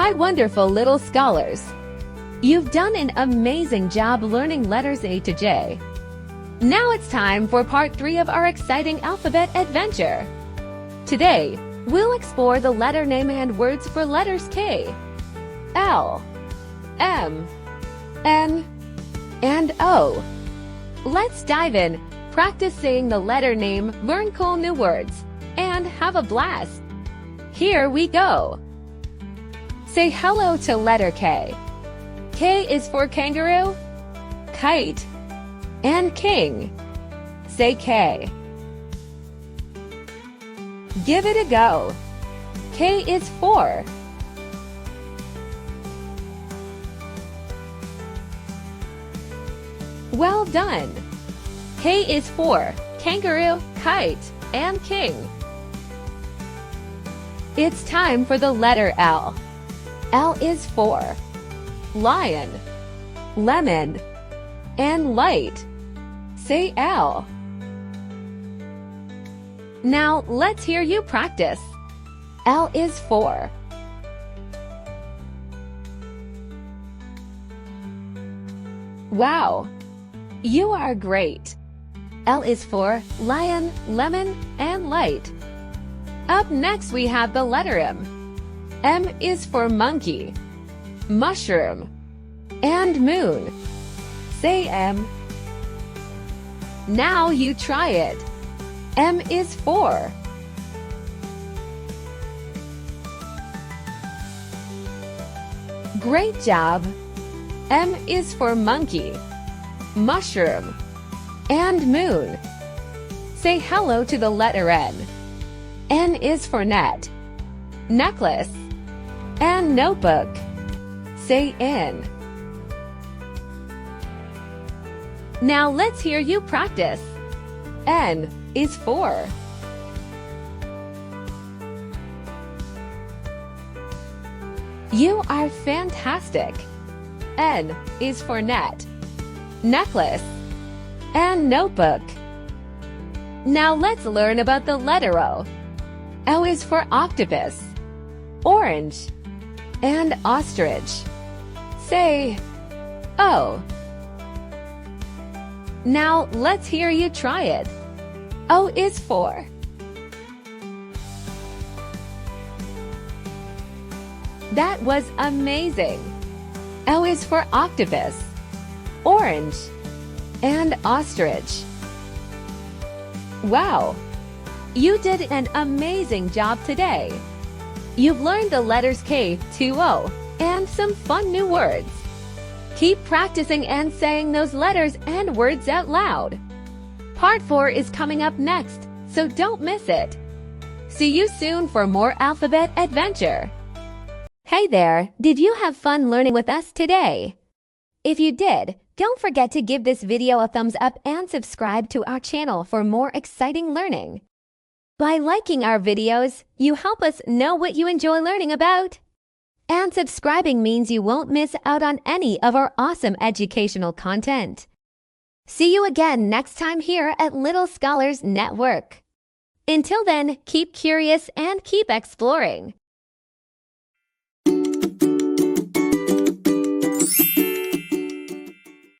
Hi, wonderful little scholars. You've done an amazing job learning letters A to J. Now it's time for part 3 of our exciting alphabet adventure. Today, we'll explore the letter name and words for letters K, L, M, N, and O. Let's dive in, practice saying the letter name, learn cool new words, and have a blast. Here we go. Say hello to letter K. K is for kangaroo, kite, and king. Say K. Give it a go. K is for well done. K is for kangaroo, kite, and king. It's time for the letter L. L is for lion, lemon, and light. Say L. Now let's hear you practice. L is for wow, you are great. L is for lion, lemon, and light. Up next we have the letter M. M is for monkey, mushroom, and moon. Say M. Now you try it. M is for great job. M is for monkey, mushroom, and moon. Say hello to the letter N. N is for net, necklace, and notebook. Say N. Now let's hear you practice. N is for you are fantastic. N is for net, necklace, and notebook. Now let's learn about the letter O. O is for octopus, orange, and ostrich. Say O. Now let's hear you try it. O is for that was amazing. O is for octopus, orange, and ostrich. Wow, you did an amazing job today. You've learned the letters K to O and some fun new words. Keep practicing and saying those letters and words out loud. Part 4 is coming up next, so don't miss it. See you soon for more alphabet adventure. Hey there, did you have fun learning with us today? If you did, don't forget to give this video a thumbs up and subscribe to our channel for more exciting learning. By liking our videos, you help us know what you enjoy learning about. And subscribing means you won't miss out on any of our awesome educational content. See you again next time here at Little Scholars Network. Until then, keep curious and keep exploring.